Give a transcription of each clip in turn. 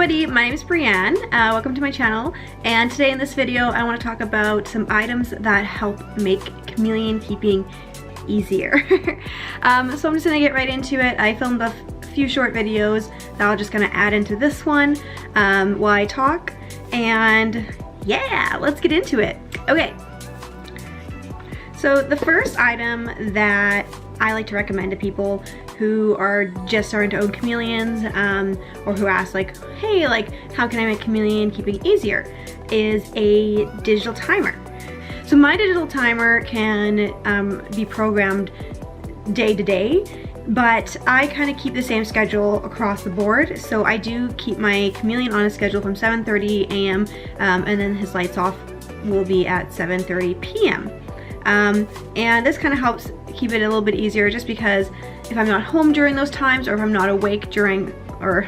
everybody, my name is Brienne. Welcome to my channel, and today in this video I want to talk about some items that help make chameleon keeping easier. So I'm just going to get right into it. I filmed a few short videos that I'll just going to add into this one while I talk, and yeah, let's get into it. Okay, so the first item that I like to recommend to people who are just starting to own chameleons, or who ask like, hey, like, how can I make chameleon keeping easier, is a digital timer. So my digital timer can be programmed day to day, but I kind of keep the same schedule across the board. So I do keep my chameleon on a schedule from 7:30 a.m. And then his lights off will be at 7:30 p.m. And this kind of helps keep it a little bit easier, just because if I'm not home during those times, or if I'm not awake during, or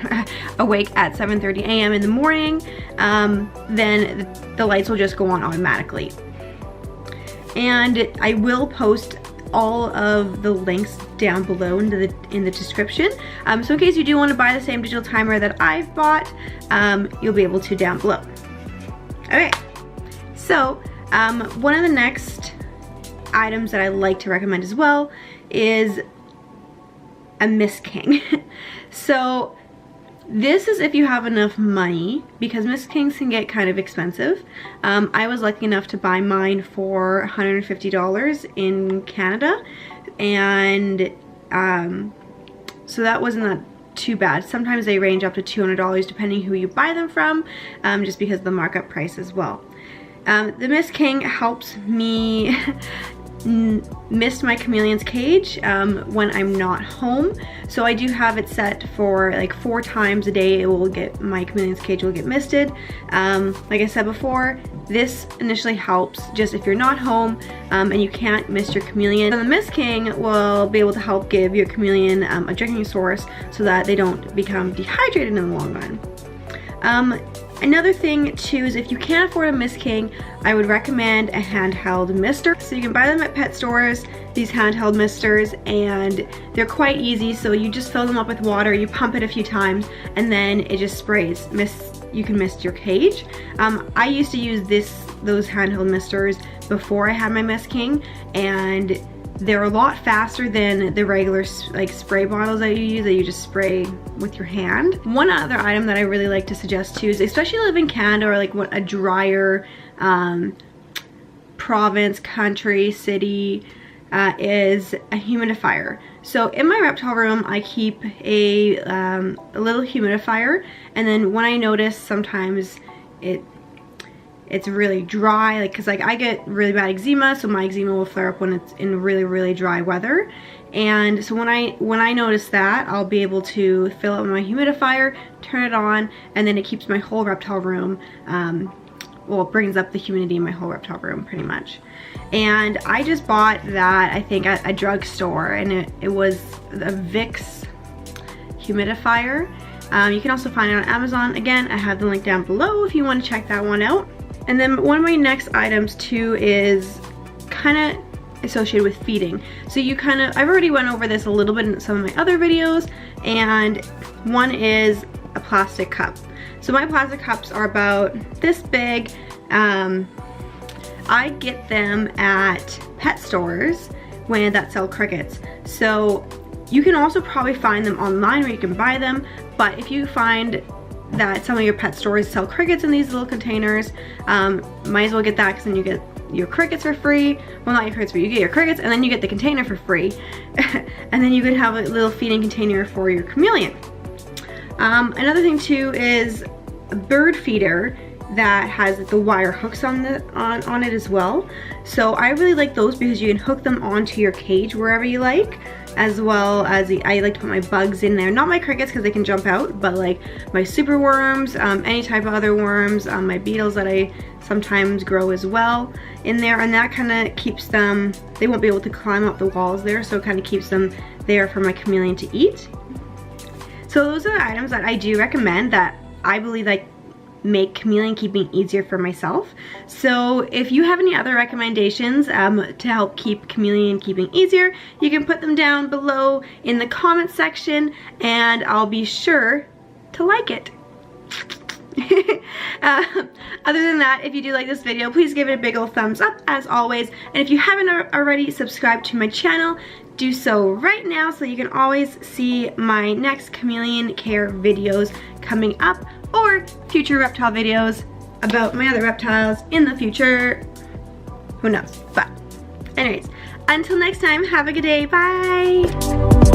awake at 7:30 a.m. in the morning, then the lights will just go on automatically. And I will post all of the links down below in the description. So in case you do want to buy the same digital timer that I've bought, you'll be able to down below. Okay, so one of the next items that I like to recommend as well is a Miss King. So this is if you have enough money, because Miss Kings can get kind of expensive. I was lucky enough to buy mine for $150 in Canada, and so that wasn't too bad. Sometimes they range up to $200 depending who you buy them from, just because of the markup price as well. The Miss King helps me mist my chameleon's cage when I'm not home. So I do have it set for like 4 times a day. It will get, my chameleon's cage will get misted. Like I said before, this initially helps just if you're not home and you can't mist your chameleon. And the Miss King will be able to help give your chameleon a drinking source so that they don't become dehydrated in the long run. Another thing too is if you can't afford a Miss King, I would recommend a handheld mister. So you can buy them at pet stores, these handheld misters, and they're quite easy. So you just fill them up with water, you pump it a few times, and then it just sprays. You can mist your cage. I used to use those handheld misters before I had my Miss King, and they're a lot faster than the regular like spray bottles that you use, that you just spray with your hand. One other item that I really like to suggest too is, especially live in Canada or like what a drier province, country, city, is a humidifier. So in my reptile room I keep a little humidifier, and then when I notice sometimes it's really dry, like, cause like I get really bad eczema, so my eczema will flare up when it's in really dry weather. And so when I notice that, I'll be able to fill up my humidifier, turn it on, and then it keeps my whole reptile room, well, it brings up the humidity in my whole reptile room pretty much. And I just bought that, I think, at a drugstore, and it was a Vicks humidifier. You can also find it on Amazon. Again, I have the link down below if you want to check that one out. And then one of my next items too is kind of associated with feeding. So I've already went over this a little bit in some of my other videos, and one is a plastic cup. So my plastic cups are about this big. I get them at pet stores that sell crickets. So you can also probably find them online, where you can buy them, but if you find that some of your pet stores sell crickets in these little containers, might as well get that, because then you get your crickets for free. Well, not your crickets, but you get your crickets, and then you get the container for free. And then you can have a little feeding container for your chameleon. Another thing too is a bird feeder that has the wire hooks on it as well. So I really like those, because you can hook them onto your cage wherever you like, as well as I like to put my bugs in there. Not my crickets, because they can jump out, but like my super worms, any type of other worms, my beetles that I sometimes grow as well in there, and that kind of keeps them, they won't be able to climb up the walls there, so it kind of keeps them there for my chameleon to eat. So those are the items that I do recommend that I believe like make chameleon keeping easier for myself. So if you have any other recommendations to help keep chameleon keeping easier, you can put them down below in the comment section, and I'll be sure to like it. Other than that, if you do like this video, please give it a big old thumbs up as always. And if you haven't already subscribed to my channel, do so right now so you can always see my next chameleon care videos coming up, or future reptile videos about my other reptiles in the future. Who knows? But anyways, until next time, have a good day. Bye.